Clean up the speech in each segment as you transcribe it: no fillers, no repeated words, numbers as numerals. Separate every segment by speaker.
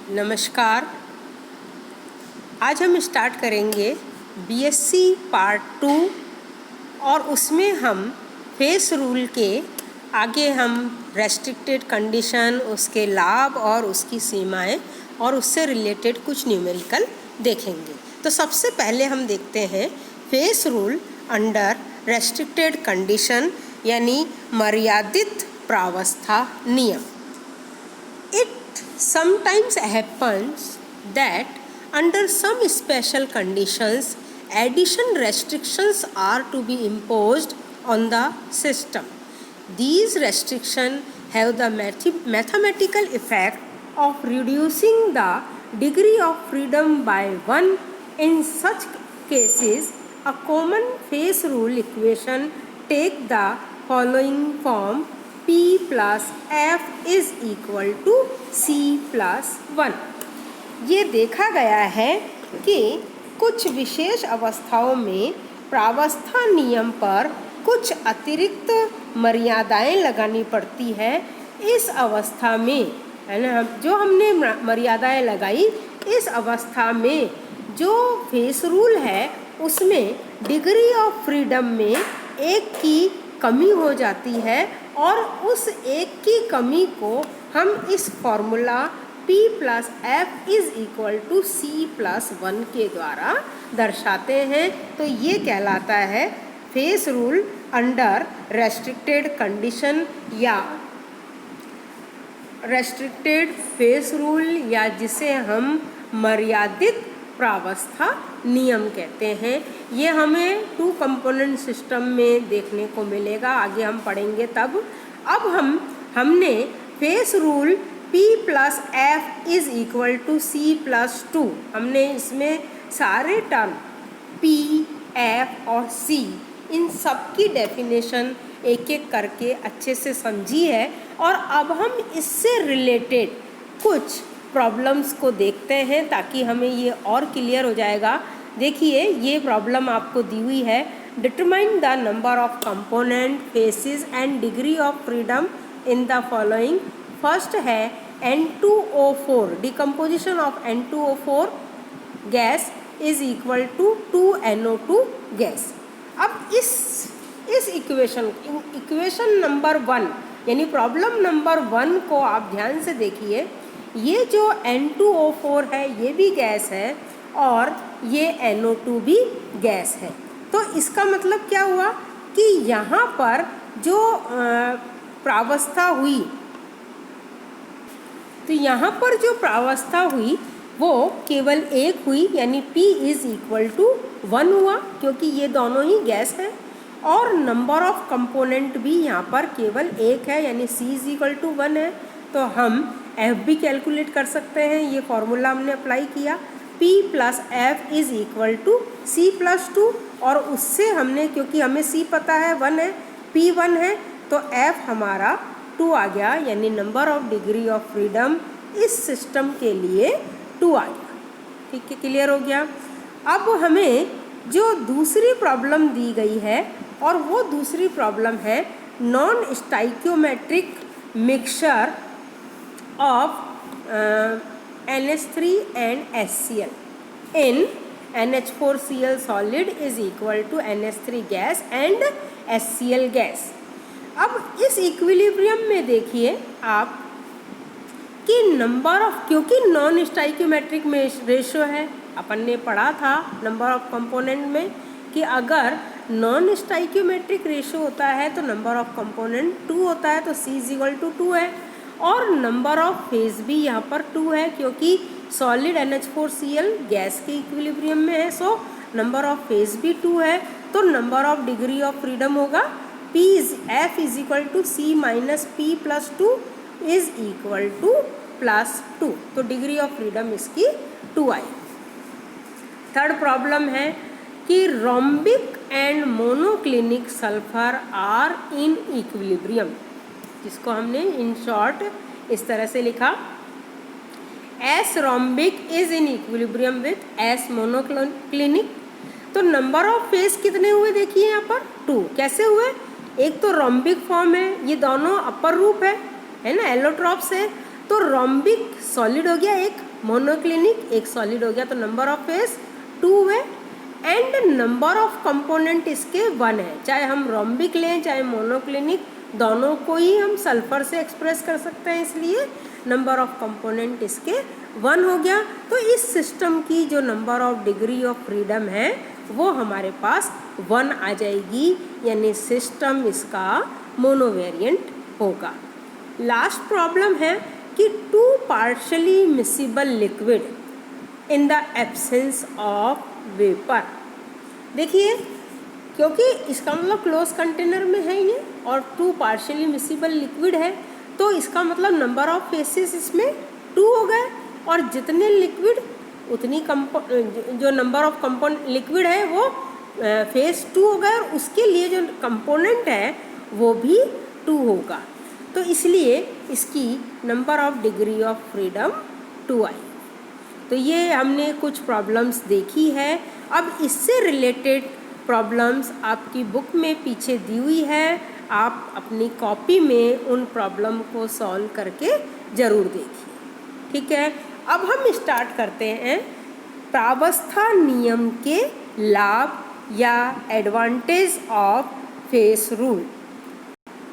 Speaker 1: नमस्कार। आज हम स्टार्ट करेंगे बीएससी पार्ट 2 और उसमें हम फेस रूल के आगे हम रेस्ट्रिक्टेड कंडीशन, उसके लाभ और उसकी सीमाएं और उससे रिलेटेड कुछ न्यूमेरिकल देखेंगे। तो सबसे पहले हम देखते हैं face rule under restricted condition यानी मर्यादित प्रावस्था नियम। It sometimes happens that under some special conditions, addition restrictions are to be imposed on the system. These restrictions have the mathematical effect of reducing the degree of freedom by 1. In such cases, a common phase rule equation take the following form: P plus F is equal to C plus 1। ये देखा गया है कि कुछ विशेष अवस्थाओं में प्रावस्था नियम पर कुछ अतिरिक्त मर्यादाएं लगानी पड़ती है। इस अवस्था में है ना, जो हमने मर्यादाएं लगाई, इस अवस्था में जो फेस रूल है उसमें डिग्री ऑफ फ्रीडम में एक की कमी हो जाती है और उस एक की कमी को हम इस formula P plus F is equal to C plus 1 के द्वारा दर्शाते हैं। तो ये कहलाता है phase rule under restricted condition या रेस्ट्रिक्टेड फेस रूल, या जिसे हम मर्यादित प्रावस्था नियम कहते हैं। ये हमें 2 कंपोनेंट सिस्टम में देखने को मिलेगा, आगे हम पढ़ेंगे तब। अब हमने phase rule P plus F is equal to C plus 2, हमने इसमें सारे टर्म P, F और C इन सब की डेफिनेशन एक एक करके अच्छे से समझी है। और अब हम इससे रिलेटेड कुछ प्रॉब्लम्स को देखते हैं ताकि हमें ये और क्लियर हो जाएगा। देखिए, ये प्रॉब्लम आपको दी हुई है। Determine the number of component, phases and degree of freedom in the following. First है N2O4, decomposition of N2O4 gas is equal to 2NO2 gas. अब इस इक्वेशन नंबर 1 यानी प्रॉब्लम नंबर 1 को आप ध्यान से देखिए। ये जो N2O4 है ये भी गैस है और ये NO2 भी गैस है। तो इसका मतलब क्या हुआ कि यहाँ पर जो प्रावस्था हुई, तो यहाँ पर जो प्रावस्था हुई वो केवल एक हुई, यानी P इज इक्वल टू 1 हुआ क्योंकि ये दोनों ही गैस है। और नंबर ऑफ कंपोनेंट भी यहाँ पर केवल एक है, यानी C इज इक्वल टू 1 है। तो हम F भी कैलकुलेट कर सकते हैं, ये फॉर्मूला हमने अप्लाई किया। P plus F is equal to C plus 2, और उससे हमने, क्योंकि हमें C पता है 1 है, P 1 है, तो F हमारा 2 आ गया, यानी number of degree of freedom इस सिस्टम के लिए 2 आ गया। ठीक है, क्लियर हो गया। अब हमें जो दूसरी प्रॉब्लम दी गई है, और वो दूसरी प्रॉब्लम है non stoichiometric mixture of NH3 and HCl in NH4Cl solid is equal to NH3 gas and HCl gas. अब इस इक्विलिब्रियम में देखिए आप कि नंबर ऑफ, क्योंकि नॉन स्टाइक्योमेट्रिक में रेशो है, अपन ने पढ़ा था नंबर ऑफ कंपोनेंट में कि अगर नॉन स्टाइक्योमेट्रिक रेशो होता है तो नंबर ऑफ कंपोनेंट 2 होता है, तो C इज इक्वल टू 2 है। और नंबर ऑफ फेज भी यहाँ पर 2 है क्योंकि सॉलिड NH4Cl गैस के इक्विलिब्रियम में है, सो नंबर ऑफ फेज भी 2 है। तो number of degree of freedom होगा F is equal to C minus P plus 2 is equal to plus 2। तो डिग्री ऑफ फ्रीडम इसकी 2 आई। थर्ड प्रॉब्लम है कि rhombic and monoclinic sulphur are in equilibrium, जिसको हमने इन शॉर्ट इस तरह से लिखा, S rhombic is in equilibrium with S monoclinic. तो नंबर ऑफ फेज कितने हुए देखिए यहाँ पर 2। कैसे हुए? एक तो रोम्बिक फॉर्म है, ये दोनों अपर रूप है ना, एलोट्रॉप्स है, तो रोम्बिक सॉलिड हो गया एक, मोनोक्लिनिक, एक सॉलिड हो गया, तो नंबर ऑफ फेस 2 है। एंड नंबर ऑफ कंपोनेंट इसके 1 है। चाहे हम रोम्बिक लें चाहे मोनोक्लिनिक, दोनों को ही हम सल्फर से एक्सप्रेस कर सकते हैं, इसलिए नंबर ऑफ कंपोनेंट इसके 1 हो गया। तो इस सिस्टम की जो number of degree of freedom है वो हमारे पास 1 आ जाएगी, यानी सिस्टम इसका मोनोवेरिएंट होगा। लास्ट प्रॉब्लम है कि 2 partially miscible liquid in the absence of vapour. देखिए, क्योंकि इसका मतलब क्लोज कंटेनर में है ये और 2 पार्शियली मिसिबल लिक्विड है, तो इसका मतलब नंबर ऑफ फेसेस इसमें 2 हो गए, और जितने लिक्विड उतनी जो नंबर ऑफ कंपोनेंट लिक्विड है वो फेस 2 हो गए, और उसके लिए जो कंपोनेंट है वो भी 2 होगा। तो इसलिए इसकी number of degree of freedom 2 आई। तो ये हमने कुछ प्रॉब्लम्स देखी है। अब इससे रिलेटेड प्रॉब्लम्स आपकी बुक में पीछे दी हुई है, आप अपनी कॉपी में उन प्रॉब्लम को सॉल्व करके ज़रूर देखिए, ठीक है। अब हम स्टार्ट करते हैं प्रावस्था नियम के लाभ या एडवांटेज ऑफ फेस रूल,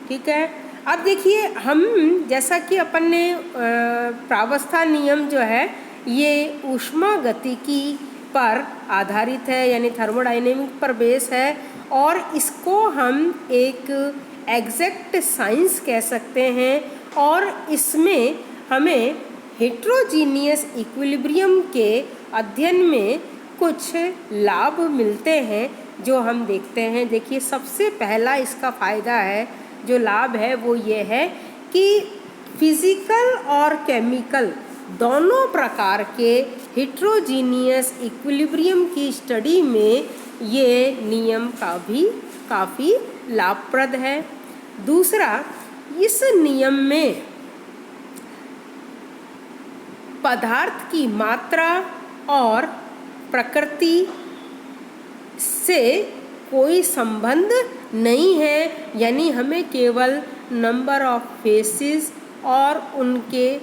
Speaker 1: ठीक है। अब देखिए, हम जैसा कि अपन ने प्रावस्था नियम जो है ये ऊष्मागतिकी पर आधारित है, यानी थर्मोडायनेमिक पर बेस है, और इसको हम एक एग्जैक्ट साइंस कह सकते हैं। और इसमें हमें हेट्रोजीनियस इक्विलिब्रियम के अध्ययन में कुछ लाभ मिलते हैं जो हम देखते हैं। देखिए, सबसे पहला इसका फ़ायदा है, जो लाभ है वो ये है कि फिज़िकल और केमिकल दोनों प्रकार के हेट्रोजीनियस इक्विलिब्रियम की स्टडी में ये नियम का भी काफ़ी लाभप्रद है। दूसरा, इस नियम में पदार्थ की मात्रा और प्रकृति से कोई संबंध नहीं है, यानी हमें केवल नंबर ऑफ फेसेस और उनके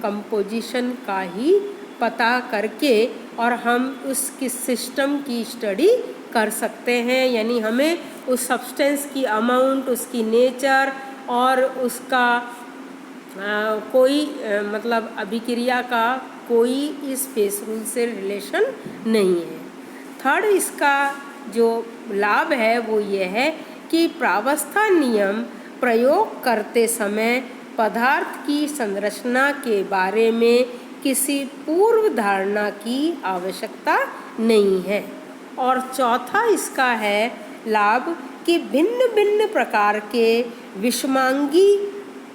Speaker 1: कंपोजिशन का ही पता करके और हम उसकी सिस्टम की स्टडी कर सकते हैं, यानी हमें उस सब्सटेंस की अमाउंट, उसकी नेचर और उसका कोई मतलब अभिक्रिया का कोई इस फेस रूल से रिलेशन नहीं है। थर्ड, इसका जो लाभ है वो ये है कि प्रावस्था नियम प्रयोग करते समय पदार्थ की संरचना के बारे में किसी पूर्व धारणा की आवश्यकता नहीं है। और चौथा इसका है लाभ कि भिन्न भिन्न प्रकार के विषमांगी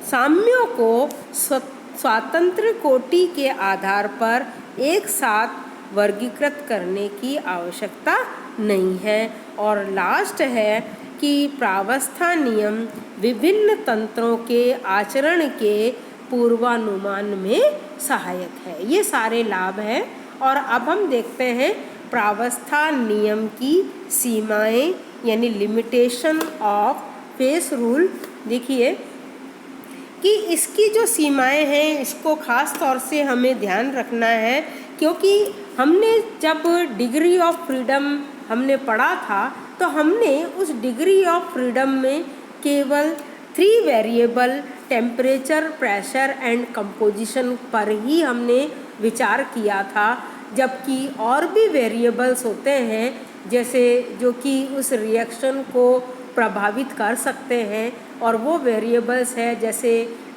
Speaker 1: साम्यों को स्वतंत्र कोटि के आधार पर एक साथ वर्गीकृत करने की आवश्यकता नहीं है। और लास्ट है कि प्रावस्था नियम विभिन्न तंत्रों के आचरण के पूर्वानुमान में सहायक है। ये सारे लाभ हैं। और अब हम देखते हैं प्रावस्था नियम की सीमाएं, यानी लिमिटेशन ऑफ फेस रूल। देखिए कि इसकी जो सीमाएं हैं इसको ख़ास तौर से हमें ध्यान रखना है, क्योंकि हमने जब डिग्री ऑफ फ्रीडम हमने पढ़ा था तो हमने उस डिग्री ऑफ फ्रीडम में केवल 3 variable temperature, pressure and composition पर ही हमने विचार किया था, जबकि और भी वेरिएबल्स होते हैं जैसे जो कि उस रिएक्शन को प्रभावित कर सकते हैं, और वो वेरिएबल्स है जैसे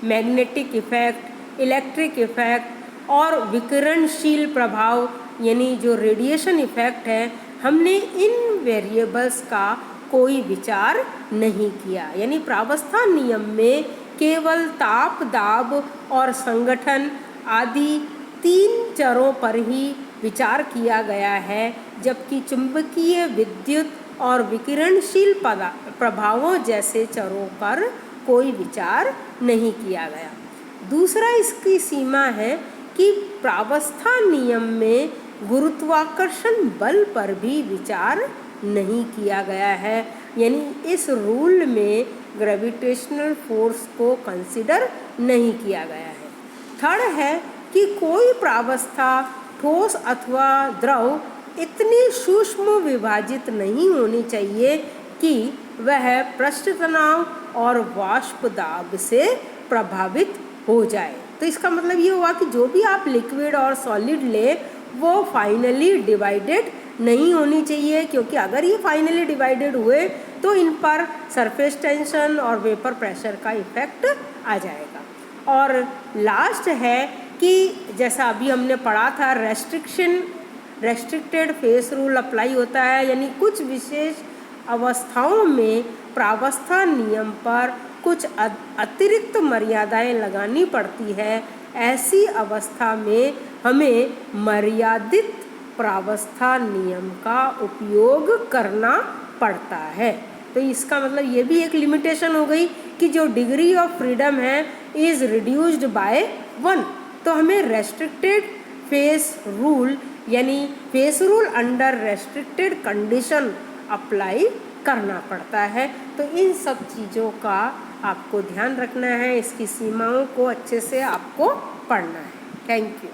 Speaker 1: मैग्नेटिक इफ़ेक्ट, इलेक्ट्रिक इफ़ेक्ट और विकिरणशील प्रभाव, यानी जो रेडिएशन इफ़ेक्ट है। हमने इन वेरिएबल्स का कोई विचार नहीं किया, यानी प्रावस्था नियम में केवल ताप, दाब और संगठन आदि 3 चरों पर ही विचार किया गया है, जबकि चुंबकीय, विद्युत और विकिरणशील प्रभावों जैसे चरों पर कोई विचार नहीं किया गया। दूसरा, इसकी सीमा है कि प्रावस्था नियम में गुरुत्वाकर्षण बल पर भी विचार नहीं किया गया है, यानी इस रूल में ग्रेविटेशनल फोर्स को कंसिडर नहीं किया गया है। थर्ड है कि कोई प्रावस्था ठोस अथवा द्रव इतनी सूक्ष्म विभाजित नहीं होनी चाहिए कि वह पृष्ठ तनाव और वाष्प दाब से प्रभावित हो जाए। तो इसका मतलब ये हुआ कि जो भी आप लिक्विड और सॉलिड ले वो फाइनली डिवाइडेड नहीं होनी चाहिए, क्योंकि अगर ये फाइनली डिवाइडेड हुए तो इन पर सरफेस टेंशन और वेपर प्रेशर का इफेक्ट आ जाएगा। और लास्ट है कि जैसा अभी हमने पढ़ा था, रेस्ट्रिक्टेड फेस रूल अप्लाई होता है, यानी कुछ विशेष अवस्थाओं में प्रावस्था नियम पर कुछ अतिरिक्त मर्यादाएं लगानी पड़ती है। ऐसी अवस्था में हमें मर्यादित प्रावस्था नियम का उपयोग करना पड़ता है। तो इसका मतलब ये भी एक लिमिटेशन हो गई कि जो डिग्री ऑफ फ्रीडम है इज़ रिड्यूस्ड बाय 1। तो हमें रेस्ट्रिक्टेड फेस रूल यानी face rule under restricted condition apply करना पड़ता है। तो इन सब चीज़ों का आपको ध्यान रखना है, इसकी सीमाओं को अच्छे से आपको पढ़ना है। Thank you.